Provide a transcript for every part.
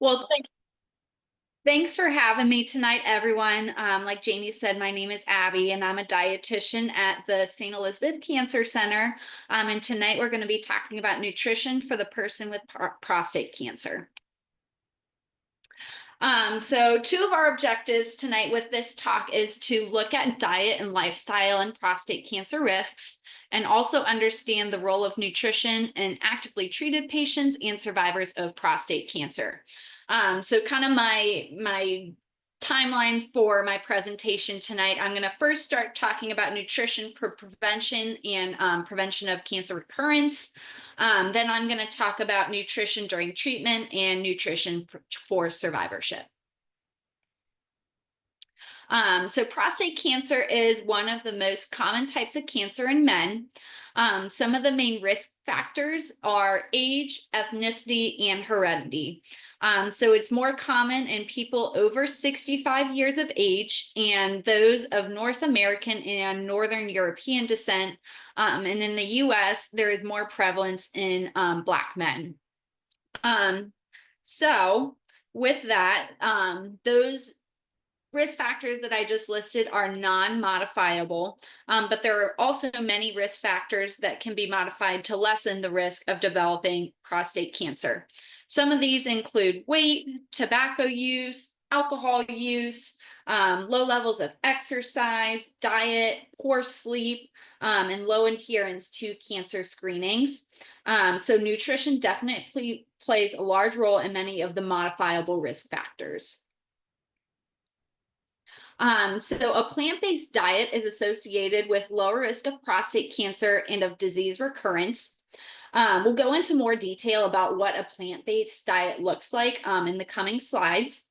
Well, thanks for having me tonight, everyone. Like Jamie said, my name is Abby, and I'm a dietitian at the St. Elizabeth Cancer Center. And tonight we're going to be talking about nutrition for the person with prostate cancer. So two of our objectives tonight with this talk is to look at diet and lifestyle and prostate cancer risks, and also understand the role of nutrition in actively treated patients and survivors of prostate cancer. So kind of my timeline for my presentation tonight, I'm going to first start talking about nutrition for prevention and prevention of cancer recurrence. Then I'm going to talk about nutrition during treatment and nutrition for survivorship. So prostate cancer is one of the most common types of cancer in men. Some of the main risk factors are age, ethnicity, and heredity. So it's more common in people over 65 years of age and those of North American and Northern European descent. And in the US, there is more prevalence in Black men. So with that, those risk factors that I just listed are non-modifiable, but there are also many risk factors that can be modified to lessen the risk of developing prostate cancer. Some of these include weight, tobacco use, alcohol use, low levels of exercise, diet, poor sleep, and low adherence to cancer screenings. So nutrition definitely plays a large role in many of the modifiable risk factors. So a plant-based diet is associated with lower risk of prostate cancer and of disease recurrence. We'll go into more detail about what a plant-based diet looks like in the coming slides.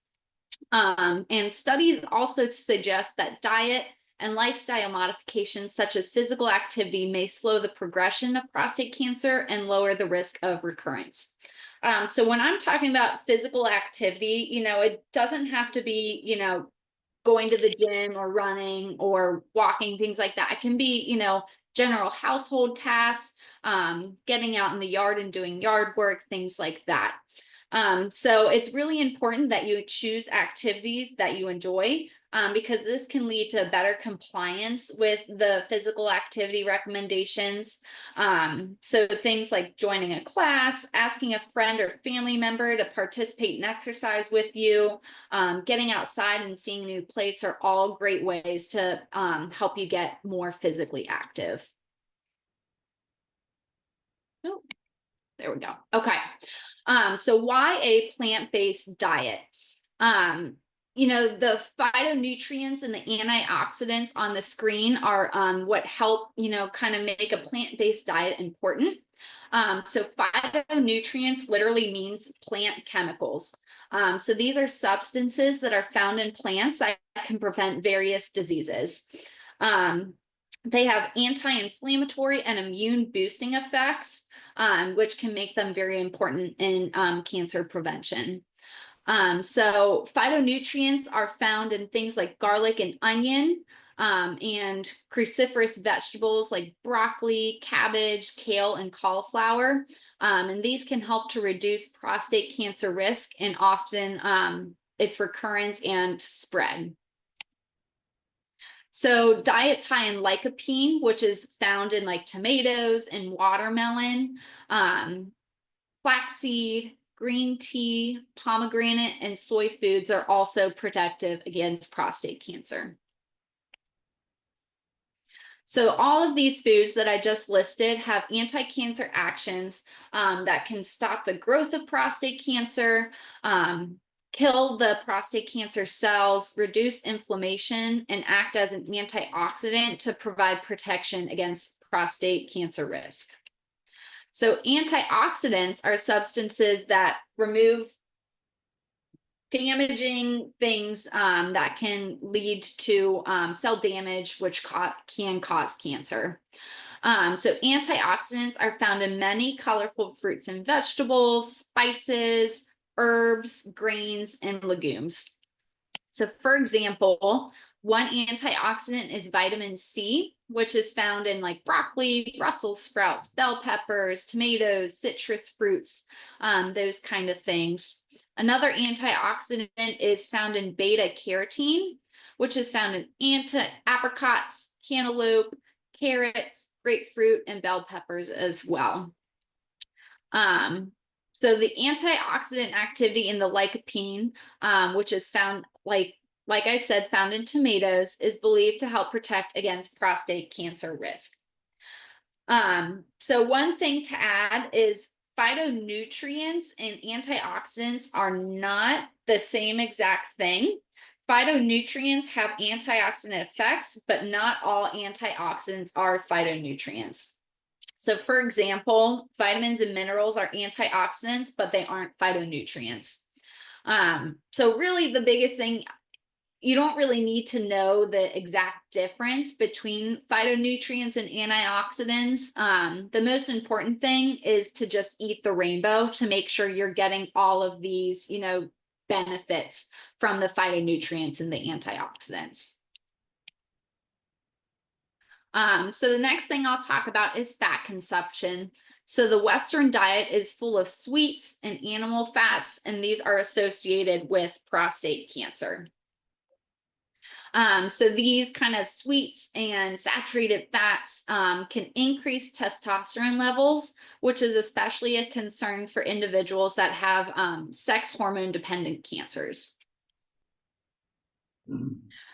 And studies also suggest that diet and lifestyle modifications such as physical activity may slow the progression of prostate cancer and lower the risk of recurrence. So when I'm talking about physical activity, it doesn't have to be, going to the gym or running or walking, things like that. It can be, general household tasks, getting out in the yard and doing yard work, things like that. So it's really important that you choose activities that you enjoy, because this can lead to better compliance with the physical activity recommendations. So things like joining a class, asking a friend or family member to participate in exercise with you, getting outside and seeing a new place are all great ways to help you get more physically active. Oh, there we go. Okay. So why a plant-based diet? The phytonutrients and the antioxidants on the screen are what help, kind of make a plant-based diet important. So phytonutrients literally means plant chemicals. So these are substances that are found in plants that can prevent various diseases. They have anti-inflammatory and immune boosting effects, which can make them very important in cancer prevention. So phytonutrients are found in things like garlic and onion, and cruciferous vegetables like broccoli, cabbage, kale, and cauliflower. And these can help to reduce prostate cancer risk and often its recurrence and spread. So diets high in lycopene, which is found in like tomatoes and watermelon, flaxseed, green tea, pomegranate, and soy foods are also protective against prostate cancer. So all of these foods that I just listed have anti-cancer actions that can stop the growth of prostate cancer, kill the prostate cancer cells, reduce inflammation, and act as an antioxidant to provide protection against prostate cancer risk. So antioxidants are substances that remove damaging things that can lead to cell damage, which can cause cancer. So antioxidants are found in many colorful fruits and vegetables, spices, herbs, grains, and legumes. So for example, One antioxidant is vitamin C, which is found in like broccoli, Brussels sprouts, bell peppers, tomatoes, citrus fruits, those kind of things. Another antioxidant is found in beta carotene, which is found in apricots, cantaloupe, carrots, grapefruit, and bell peppers as well. So the antioxidant activity in the lycopene, which is found, like I said, found in tomatoes, is believed to help protect against prostate cancer risk. So one thing to add is phytonutrients and antioxidants are not the same exact thing. Phytonutrients have antioxidant effects, but not all antioxidants are phytonutrients. So for example, vitamins and minerals are antioxidants, but they aren't phytonutrients. So really the biggest thing, you don't really need to know the exact difference between phytonutrients and antioxidants. The most important thing is to just eat the rainbow to make sure you're getting all of these, benefits from the phytonutrients and the antioxidants. So the next thing I'll talk about is fat consumption. So the Western diet is full of sweets and animal fats, and these are associated with prostate cancer. So these kind of sweets and saturated fats can increase testosterone levels, which is especially a concern for individuals that have sex hormone dependent cancers.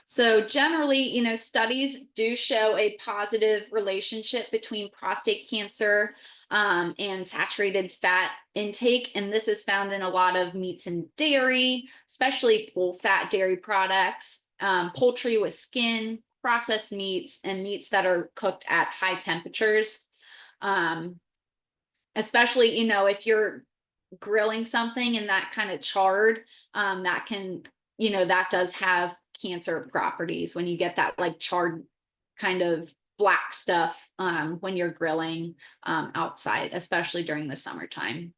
So generally, studies do show a positive relationship between prostate cancer and saturated fat intake. And this is found in a lot of meats and dairy, especially full fat dairy products, poultry with skin, processed meats, and meats that are cooked at high temperatures. Especially, if you're grilling something and that kind of charred, that can, that does have cancer properties when you get that like charred kind of black stuff when you're grilling outside, especially during the summertime.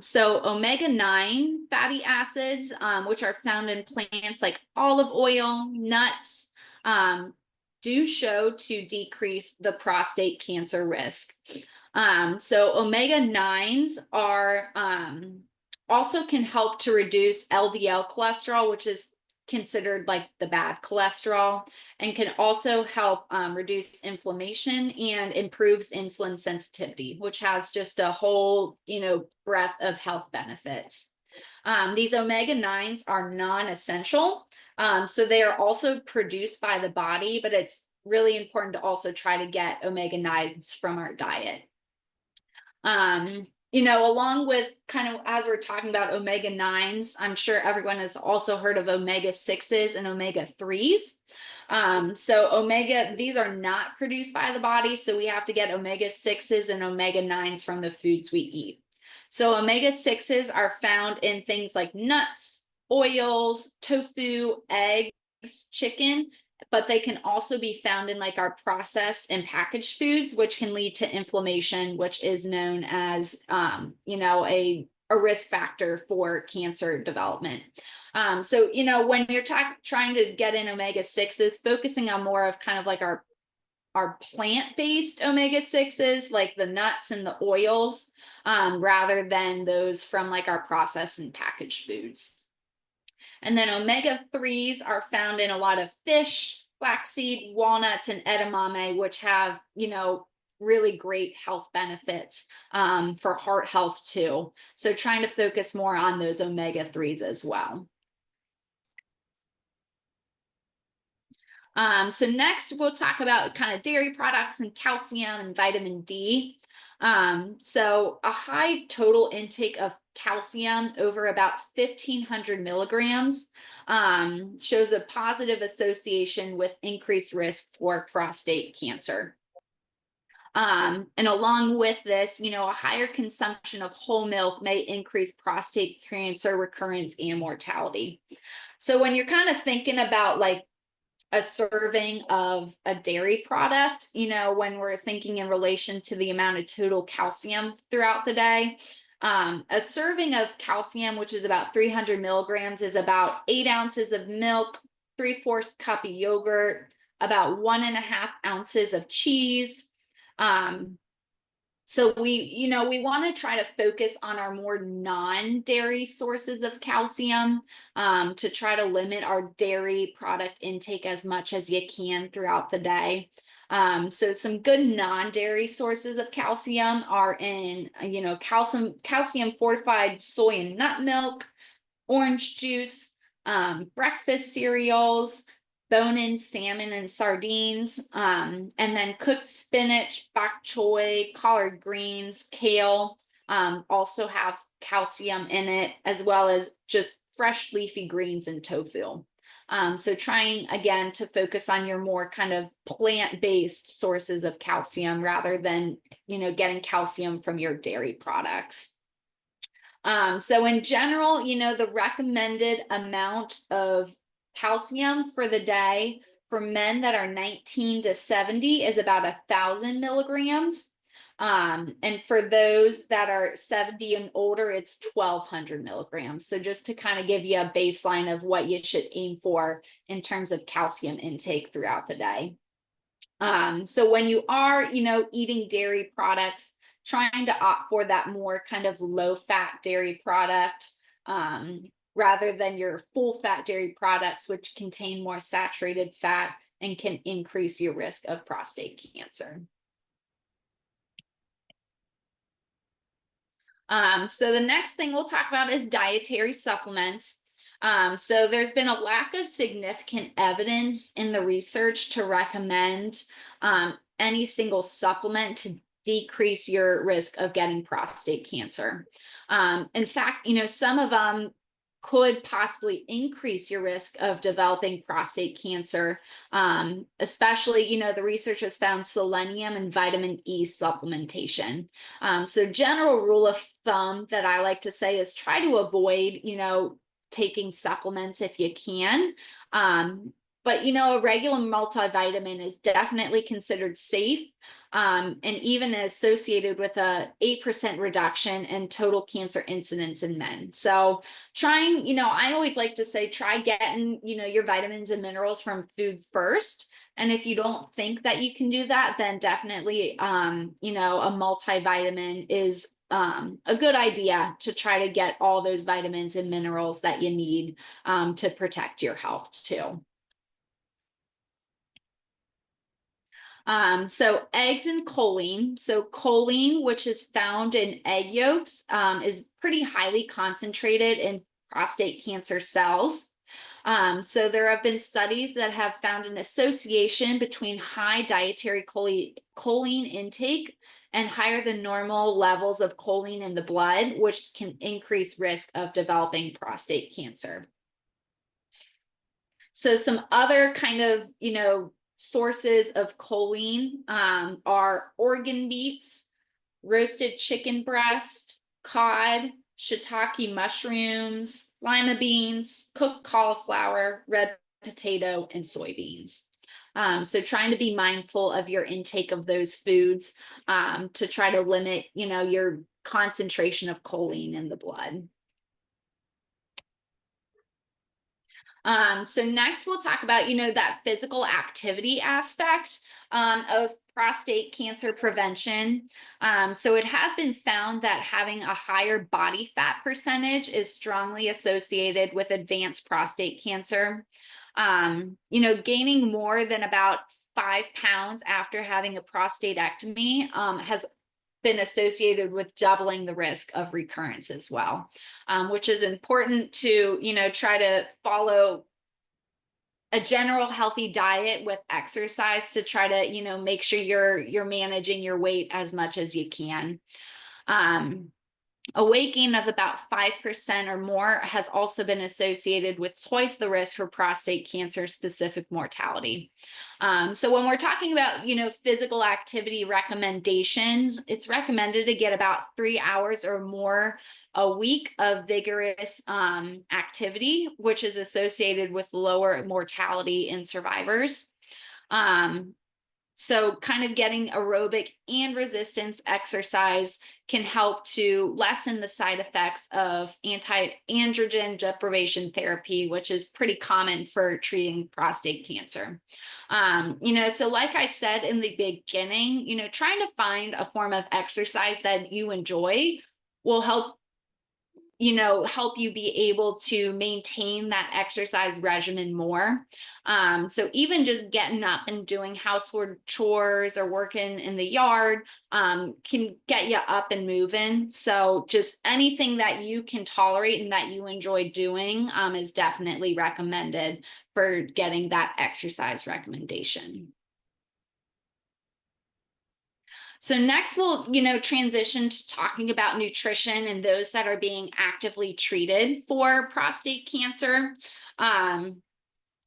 So omega-9 fatty acids, which are found in plants like olive oil, nuts, do show to decrease the prostate cancer risk. So omega-9s are also can help to reduce LDL cholesterol, which is considered like the bad cholesterol, and can also help reduce inflammation and improves insulin sensitivity, which has just a whole, breadth of health benefits. These omega-9s are non-essential, so they are also produced by the body, but it's really important to also try to get omega-9s from our diet. Along with kind of, as we're talking about omega-9s, I'm sure everyone has also heard of omega-6s and omega-3s. So these are not produced by the body, so we have to get omega-6s and omega-9s from the foods we eat. So omega-6s are found in things like nuts, oils, tofu, eggs, chicken, but they can also be found in like our processed and packaged foods, which can lead to inflammation, which is known as, a risk factor for cancer development. So, when you're trying to get in omega-6s, focusing on more of kind of like our plant-based omega-6s, like the nuts and the oils, rather than those from like our processed and packaged foods. And then omega-3s are found in a lot of fish, flaxseed, walnuts, and edamame, which have, really great health benefits for heart health too. So trying to focus more on those omega-3s as well. So next we'll talk about kind of dairy products and calcium and vitamin D. So a high total intake of calcium over about 1,500 milligrams shows a positive association with increased risk for prostate cancer. And along with this, a higher consumption of whole milk may increase prostate cancer recurrence and mortality. So when you're kind of thinking about like a serving of a dairy product, when we're thinking in relation to the amount of total calcium throughout the day, a serving of calcium, which is about 300 milligrams, is about 8 ounces of milk, 3/4 cup of yogurt, about 1.5 ounces of cheese. So we want to try to focus on our more non-dairy sources of calcium, to try to limit our dairy product intake as much as you can throughout the day. So some good non-dairy sources of calcium are in, calcium fortified soy and nut milk, orange juice, breakfast cereals, bone-in salmon and sardines, and then cooked spinach, bok choy, collard greens, kale, also have calcium in it, as well as just fresh leafy greens and tofu. So trying again to focus on your more kind of plant-based sources of calcium rather than, getting calcium from your dairy products. So in general, the recommended amount of calcium for the day for men that are 19 to 70 is about 1,000 milligrams. And for those that are 70 and older, it's 1,200 milligrams. So just to kind of give you a baseline of what you should aim for in terms of calcium intake throughout the day. So when you are, eating dairy products, trying to opt for that more kind of low fat dairy product, rather than your full fat dairy products, which contain more saturated fat and can increase your risk of prostate cancer. So the next thing we'll talk about is dietary supplements. So there's been a lack of significant evidence in the research to recommend any single supplement to decrease your risk of getting prostate cancer. In fact, some of them could possibly increase your risk of developing prostate cancer, especially, the research has found selenium and vitamin E supplementation. So general rule of thumb that I like to say is try to avoid, taking supplements if you can. But, a regular multivitamin is definitely considered safe, and even associated with a 8% reduction in total cancer incidence in men. So trying, I always like to say, try getting, your vitamins and minerals from food first. And if you don't think that you can do that, then definitely, a multivitamin is a good idea to try to get all those vitamins and minerals that you need to protect your health too. So eggs and choline. So choline, which is found in egg yolks, is pretty highly concentrated in prostate cancer cells. So there have been studies that have found an association between high dietary choline intake and higher than normal levels of choline in the blood, which can increase risk of developing prostate cancer. So some other kind of, sources of choline are organ meats, roasted chicken breast, cod, shiitake mushrooms, lima beans, cooked cauliflower, red potato, and soybeans. So trying to be mindful of your intake of those foods to try to limit, your concentration of choline in the blood. So next we'll talk about, that physical activity aspect of prostate cancer prevention. So it has been found that having a higher body fat percentage is strongly associated with advanced prostate cancer. Gaining more than about 5 pounds after having a prostatectomy has been associated with doubling the risk of recurrence as well, which is important to, try to follow a general healthy diet with exercise to try to, make sure you're managing your weight as much as you can. A weight gain of about 5% or more has also been associated with twice the risk for prostate cancer specific mortality. So when we're talking about, physical activity recommendations, it's recommended to get about 3 hours or more a week of vigorous activity, which is associated with lower mortality in survivors. So kind of getting aerobic and resistance exercise can help to lessen the side effects of anti-androgen deprivation therapy, which is pretty common for treating prostate cancer. So like I said in the beginning, trying to find a form of exercise that you enjoy will help you be able to maintain that exercise regimen more. So even just getting up and doing household chores or working in the yard can get you up and moving. So just anything that you can tolerate and that you enjoy doing is definitely recommended for getting that exercise recommendation. So next we'll, transition to talking about nutrition and those that are being actively treated for prostate cancer.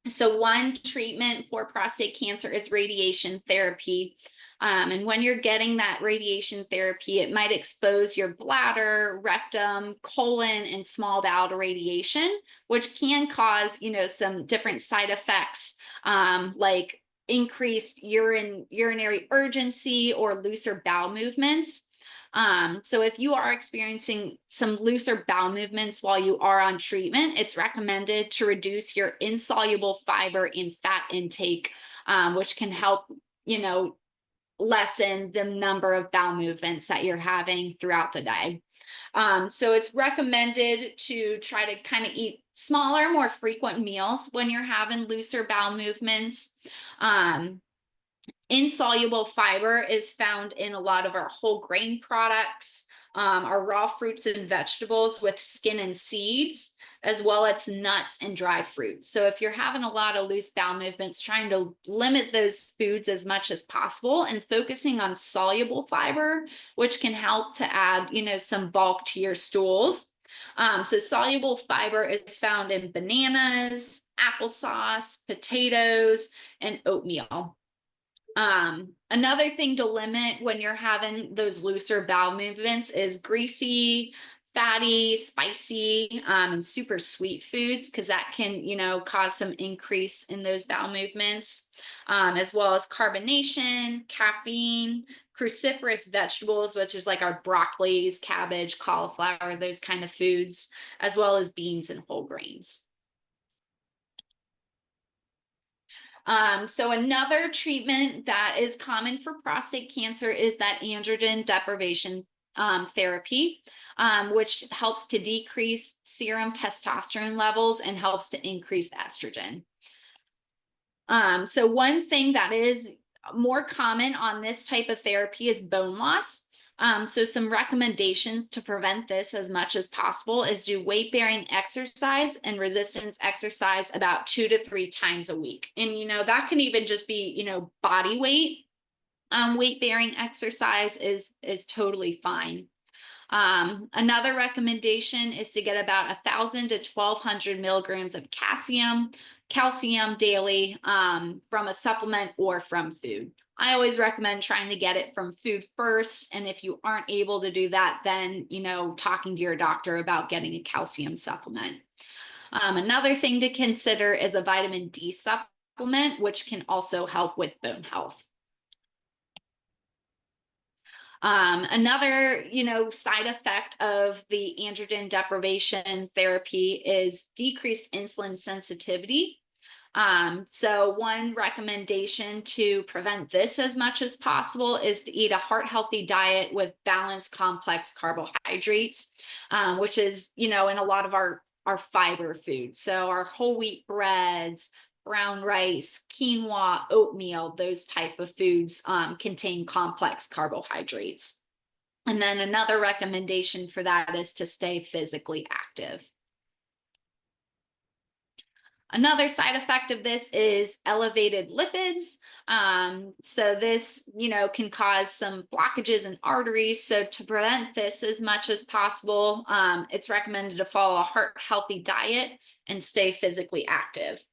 So one treatment for prostate cancer is radiation therapy. And when you're getting that radiation therapy, it might expose your bladder, rectum, colon, and small bowel to radiation, which can cause, some different side effects, like increased urinary urgency or looser bowel movements. So if you are experiencing some looser bowel movements while you are on treatment, it's recommended to reduce your insoluble fiber and fat intake, which can help, lessen the number of bowel movements that you're having throughout the day. So it's recommended to try to kind of eat smaller, more frequent meals when you're having looser bowel movements. Insoluble fiber is found in a lot of our whole grain products, our raw fruits and vegetables with skin and seeds, as well as nuts and dry fruits. So if you're having a lot of loose bowel movements, trying to limit those foods as much as possible and focusing on soluble fiber, which can help to add, some bulk to your stools. So soluble fiber is found in bananas, applesauce, potatoes, and oatmeal. Another thing to limit when you're having those looser bowel movements is greasy, fatty, spicy, and super sweet foods, because that can, cause some increase in those bowel movements, as well as carbonation, caffeine, cruciferous vegetables, which is like our broccolis, cabbage, cauliflower, those kind of foods, as well as beans and whole grains. So another treatment that is common for prostate cancer is that androgen deprivation therapy, which helps to decrease serum testosterone levels and helps to increase estrogen. So one thing that is more common on this type of therapy is bone loss. So some recommendations to prevent this as much as possible is do weight-bearing exercise and resistance exercise about 2 to 3 times a week. And, that can even just be, body weight. Weight-bearing exercise is totally fine. Another recommendation is to get about 1,000 to 1,200 milligrams of calcium daily from a supplement or from food. I always recommend trying to get it from food first. And if you aren't able to do that, then, talking to your doctor about getting a calcium supplement. Another thing to consider is a vitamin D supplement, which can also help with bone health. Another, side effect of the androgen deprivation therapy is decreased insulin sensitivity. So one recommendation to prevent this as much as possible is to eat a heart-healthy diet with balanced complex carbohydrates, which is, in a lot of our fiber foods. So our whole wheat breads, brown rice, quinoa, oatmeal, those type of foods contain complex carbohydrates. And then another recommendation for that is to stay physically active. Another side effect of this is elevated lipids. So this, can cause some blockages in arteries. So to prevent this as much as possible, it's recommended to follow a heart-healthy diet and stay physically active.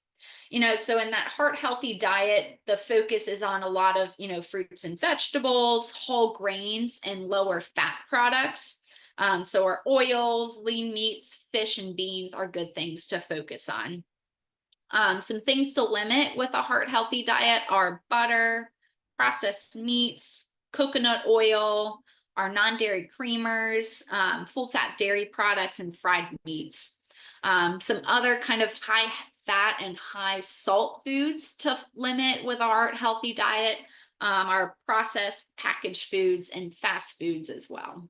So in that heart-healthy diet, the focus is on a lot of, fruits and vegetables, whole grains, and lower fat products. So our oils, lean meats, fish, and beans are good things to focus on. Some things to limit with a heart-healthy diet are butter, processed meats, coconut oil, our non-dairy creamers, full-fat dairy products, and fried meats. Some other kind of high fat and high salt foods to limit with our healthy diet are processed packaged foods and fast foods as well.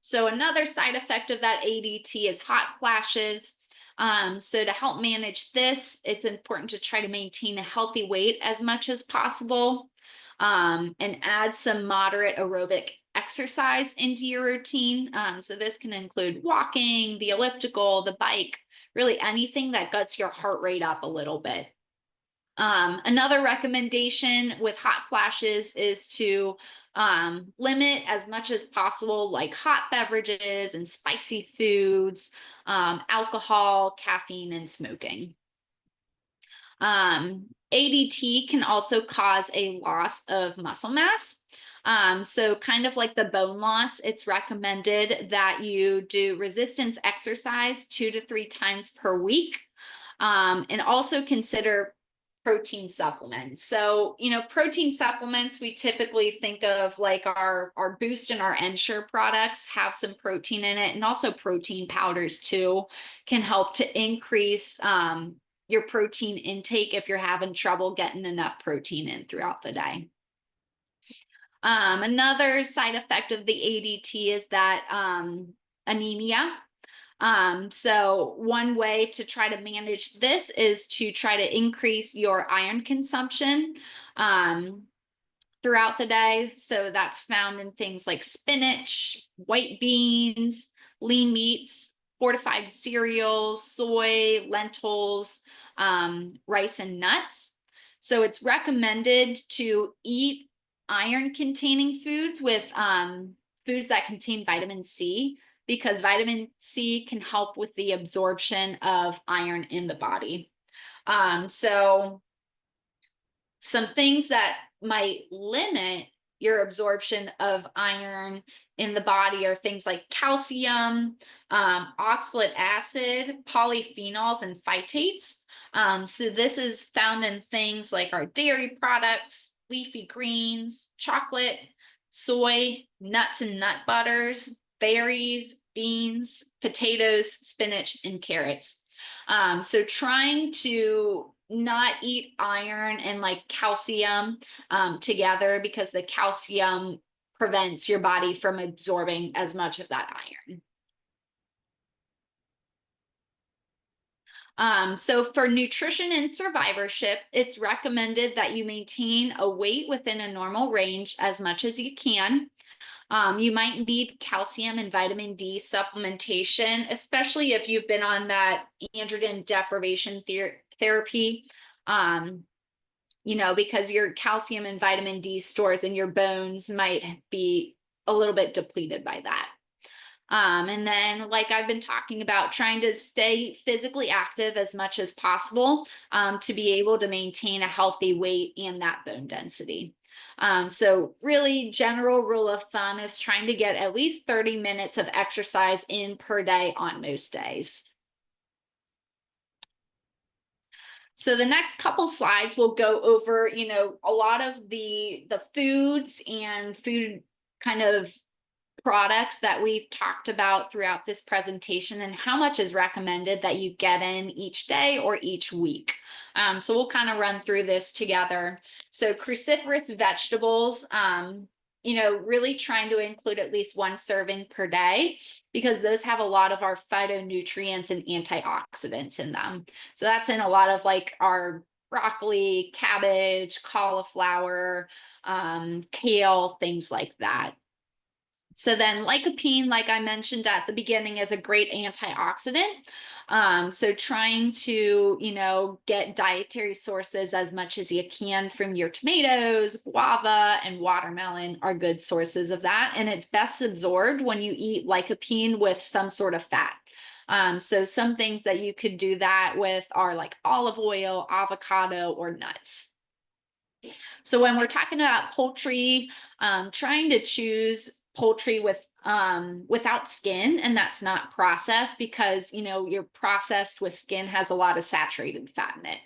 So another side effect of that ADT is hot flashes. So to help manage this, it's important to try to maintain a healthy weight as much as possible, and add some moderate aerobic exercise into your routine. So this can include walking, the elliptical, the bike, really anything that gets your heart rate up a little bit. Another recommendation with hot flashes is to limit as much as possible, like hot beverages and spicy foods, alcohol, caffeine, and smoking. ADT can also cause a loss of muscle mass. So kind of like the bone loss, it's recommended that you do resistance exercise 2 to 3 times per week, and also consider protein supplements. So, protein supplements, we typically think of like our Boost and our Ensure products have some protein in it, and also protein powders too can help to increase your protein intake if you're having trouble getting enough protein in throughout the day. Another side effect of the ADT is that anemia. So one way to try to manage this is to try to increase your iron consumption throughout the day. So that's found in things like spinach, white beans, lean meats, fortified cereals, soy, lentils, rice, and nuts. So it's recommended to eat iron-containing foods with foods that contain vitamin C, because vitamin C can help with the absorption of iron in the body. So some things that might limit your absorption of iron in the body are things like calcium, oxalic acid, polyphenols, and phytates. So this is found in things like our dairy products, leafy greens, chocolate, soy, nuts and nut butters, berries, beans, potatoes, spinach, and carrots. So trying to not eat iron and like calcium together, because the calcium prevents your body from absorbing as much of that iron. So for nutrition and survivorship, it's recommended that you maintain a weight within a normal range as much as you can. You might need calcium and vitamin D supplementation, especially if you've been on that androgen deprivation therapy, because your calcium and vitamin D stores in your bones might be a little bit depleted by that. And then, like I've been talking about, trying to stay physically active as much as possible to be able to maintain a healthy weight and that bone density. So really, general rule of thumb is trying to get at least 30 minutes of exercise in per day on most days. So the next couple slides will go over, a lot of the foods and food kind of products that we've talked about throughout this presentation, and how much is recommended that you get in each day or each week. So we'll kind of run through this together. So cruciferous vegetables, really trying to include at least 1 serving per day, because those have a lot of our phytonutrients and antioxidants in them. So that's in a lot of like our broccoli, cabbage, cauliflower, kale, things like that. So then lycopene, like I mentioned at the beginning, is a great antioxidant. So trying to, get dietary sources as much as you can from your tomatoes, guava, and watermelon are good sources of that. And it's best absorbed when you eat lycopene with some sort of fat. So some things that you could do that with are like olive oil, avocado, or nuts. So when we're talking about poultry, trying to choose poultry without skin, and that's not processed, because your processed with skin has a lot of saturated fat in it.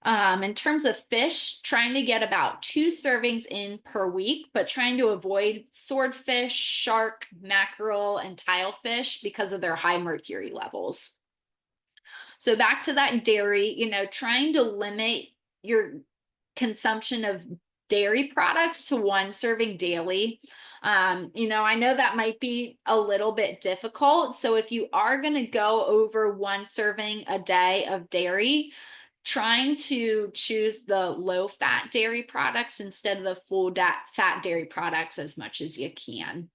In terms of fish, trying to get about 2 servings in per week, but trying to avoid swordfish, shark, mackerel, and tilefish because of their high mercury levels. So back to that dairy, trying to limit your consumption of dairy products to 1 serving daily. I know that might be a little bit difficult. So if you are going to go over 1 serving a day of dairy, trying to choose the low fat dairy products instead of the full fat dairy products as much as you can.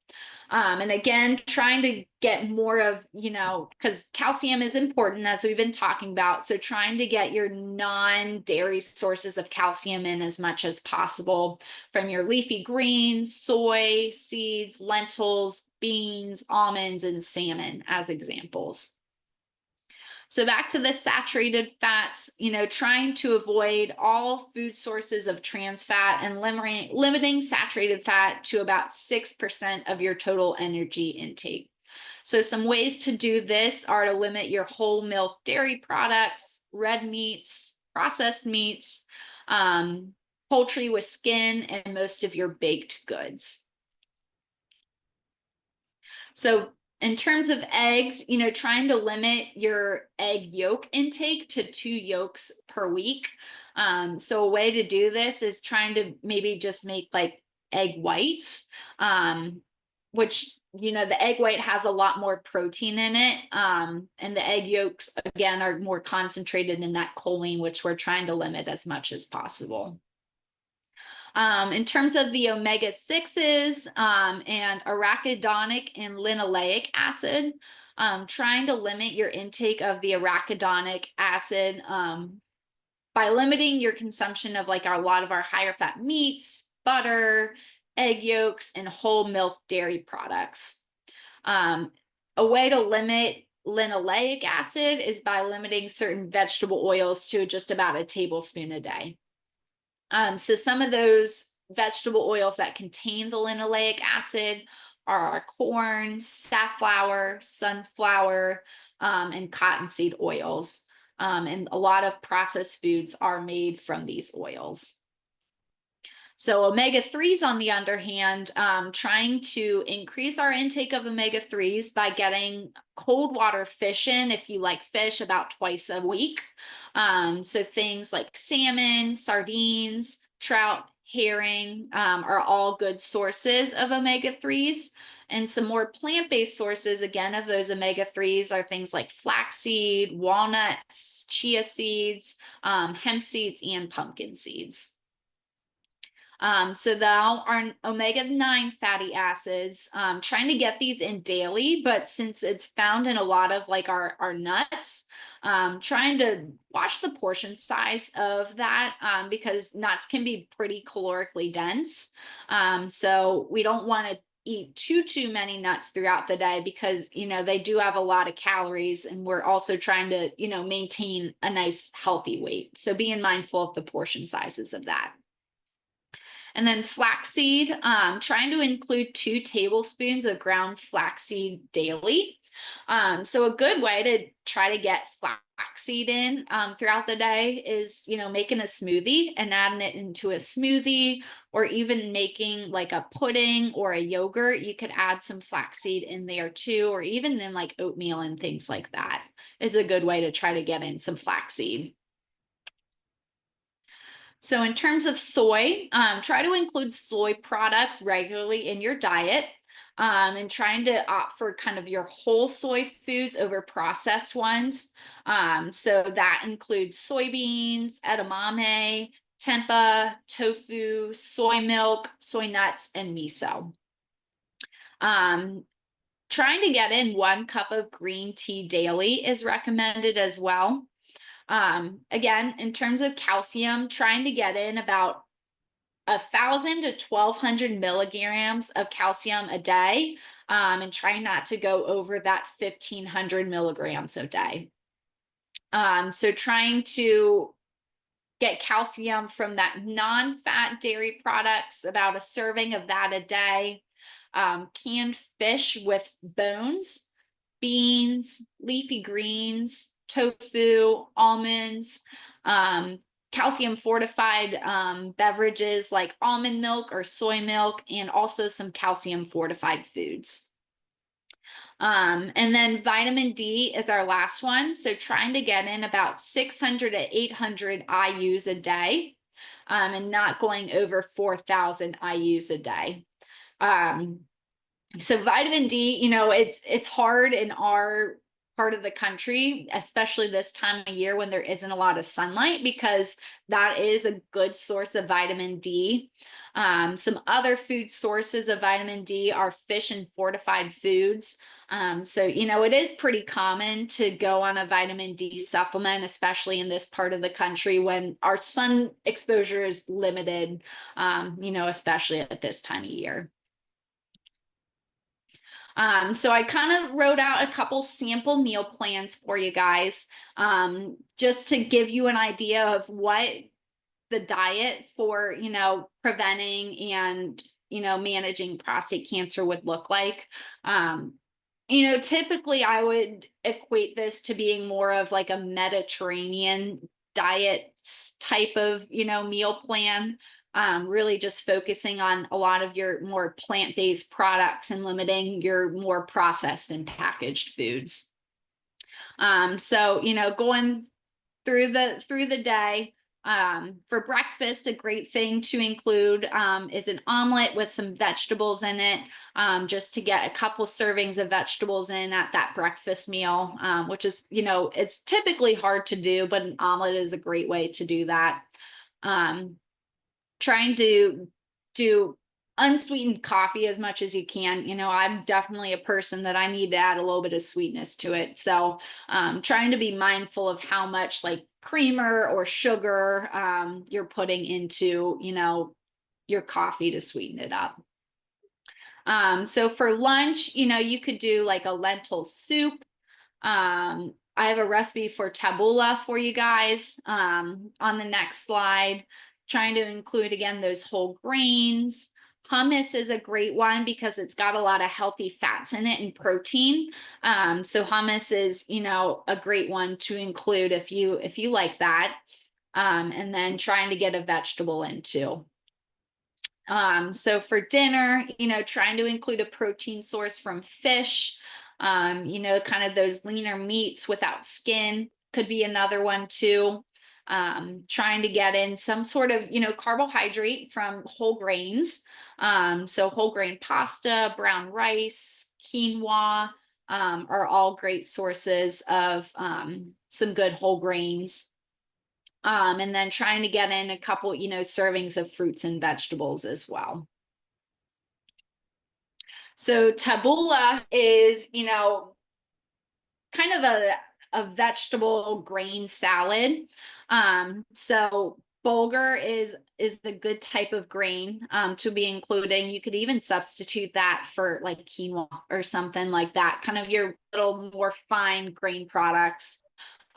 And again, trying to get more of, because calcium is important as we've been talking about. So trying to get your non-dairy sources of calcium in as much as possible from your leafy greens, soy, seeds, lentils, beans, almonds, and salmon as examples. So back to the saturated fats, trying to avoid all food sources of trans fat and limiting saturated fat to about 6% of your total energy intake. So some ways to do this are to limit your whole milk dairy products, red meats, processed meats, poultry with skin, and most of your baked goods. So in terms of eggs, trying to limit your egg yolk intake to 2 yolks per week. So a way to do this is trying to maybe just make like egg whites, which, the egg white has a lot more protein in it. And the egg yolks, again, are more concentrated in that choline, which we're trying to limit as much as possible. In terms of the omega-6s and arachidonic and linoleic acid, trying to limit your intake of the arachidonic acid by limiting your consumption of like a lot of our higher fat meats, butter, egg yolks, and whole milk dairy products. A way to limit linoleic acid is by limiting certain vegetable oils to just about a tablespoon a day. So some of those vegetable oils that contain the linoleic acid are corn, safflower, sunflower, and cottonseed oils. And a lot of processed foods are made from these oils. So omega-3s, on the other hand, trying to increase our intake of omega-3s by getting cold water fish in, if you like fish, about twice a week. So things like salmon, sardines, trout, herring are all good sources of omega-3s. And some more plant-based sources, again, of those omega-3s are things like flaxseed, walnuts, chia seeds, hemp seeds, and pumpkin seeds. So now our omega-9 fatty acids, trying to get these in daily, but since it's found in a lot of like our nuts, trying to watch the portion size of that because nuts can be pretty calorically dense. So we don't want to eat too many nuts throughout the day because, they do have a lot of calories, and we're also trying to, maintain a nice healthy weight. So being mindful of the portion sizes of that. And then flaxseed, trying to include 2 tablespoons of ground flaxseed daily. So a good way to try to get flaxseed in throughout the day is, making a smoothie and adding it into a smoothie, or even making like a pudding or a yogurt. You could add some flaxseed in there too, or even in like oatmeal and things like that is a good way to try to get in some flaxseed. So in terms of soy, try to include soy products regularly in your diet, and trying to opt for kind of your whole soy foods over processed ones. So that includes soybeans, edamame, tempeh, tofu, soy milk, soy nuts, and miso. Trying to get in 1 cup of green tea daily is recommended as well. Again, in terms of calcium, trying to get in about 1,000 to 1,200 milligrams of calcium a day, and trying not to go over that 1,500 milligrams a day. So trying to get calcium from that non-fat dairy products, about 1 serving of that a day. Canned fish with bones, beans, leafy greens, tofu, almonds, calcium fortified beverages like almond milk or soy milk, and also some calcium fortified foods. And then vitamin D is our last one. So trying to get in about 600 to 800 IUs a day, and not going over 4,000 IUs a day. So vitamin D, it's hard in our part of the country, especially this time of year when there isn't a lot of sunlight, because that is a good source of vitamin D. Some other food sources of vitamin D are fish and fortified foods. So, it is pretty common to go on a vitamin D supplement, especially in this part of the country when our sun exposure is limited, especially at this time of year. So I kind of wrote out a couple sample meal plans for you guys, just to give you an idea of what the diet for, preventing and, managing prostate cancer would look like. Typically I would equate this to being more of like a Mediterranean diet type of, meal plan. Really just focusing on a lot of your more plant-based products and limiting your more processed and packaged foods. So, going through the day, for breakfast, a great thing to include is an omelet with some vegetables in it, just to get a couple servings of vegetables in at that breakfast meal, which is, it's typically hard to do, but an omelet is a great way to do that. Trying to do unsweetened coffee as much as you can. I'm definitely a person that I need to add a little bit of sweetness to it. So trying to be mindful of how much like creamer or sugar you're putting into, your coffee to sweeten it up. So for lunch, you could do like a lentil soup. I have a recipe for tabouleh for you guys on the next slide. Trying to include, again, those whole grains. Hummus is a great one because it's got a lot of healthy fats in it and protein. So hummus is, a great one to include if you like that. And then trying to get a vegetable in too. So for dinner, trying to include a protein source from fish, kind of those leaner meats without skin could be another one too. Trying to get in some sort of, carbohydrate from whole grains. So whole grain pasta, brown rice, quinoa, are all great sources of some good whole grains. And then trying to get in a couple, servings of fruits and vegetables as well. So tabouleh is, kind of a vegetable grain salad. So bulgur is the good type of grain to be including. You could even substitute that for like quinoa or something like that, kind of your little more fine grain products.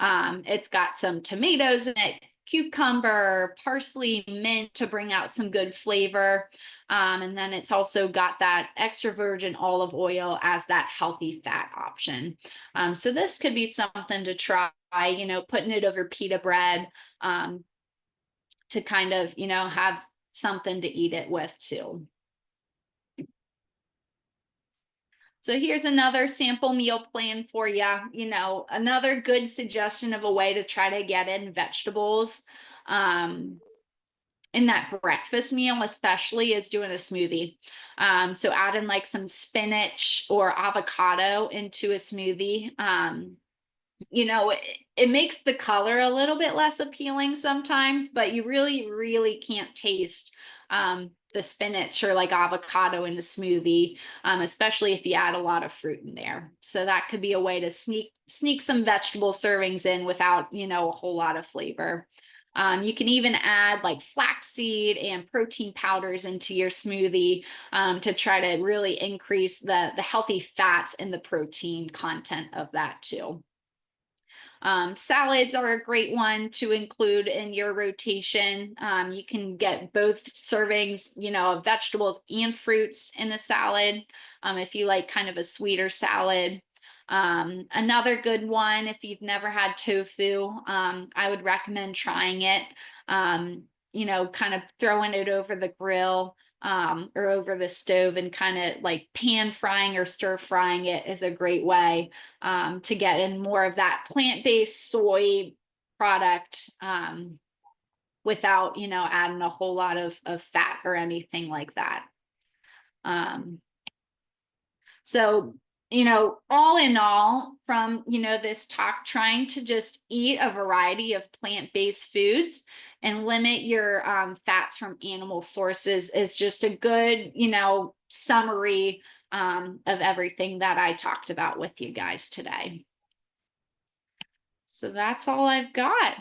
It's got some tomatoes in it, cucumber, parsley, mint to bring out some good flavor. And then it's also got that extra virgin olive oil as that healthy fat option. So this could be something to try, putting it over pita bread to kind of, have something to eat it with too. So here's another sample meal plan for you. Another good suggestion of a way to try to get in vegetables in that breakfast meal, especially, is doing a smoothie. So adding like some spinach or avocado into a smoothie. It makes the color a little bit less appealing sometimes, but you really, really can't taste the spinach or like avocado in a smoothie, especially if you add a lot of fruit in there. So that could be a way to sneak some vegetable servings in without, a whole lot of flavor. You can even add like flaxseed and protein powders into your smoothie to try to really increase the healthy fats and the protein content of that too. Salads are a great one to include in your rotation. You can get both servings, of vegetables and fruits in a salad if you like kind of a sweeter salad. Another good one, if you've never had tofu, I would recommend trying it. you know, kind of throwing it over the grill or over the stove and kind of like pan frying or stir frying it is a great way to get in more of that plant-based soy product without, you know, adding a whole lot of fat or anything like that. So, you know, all in all, from, you know, this talk, trying to just eat a variety of plant-based foods and limit your fats from animal sources is just a good, you know, summary of everything that I talked about with you guys today. So that's all I've got.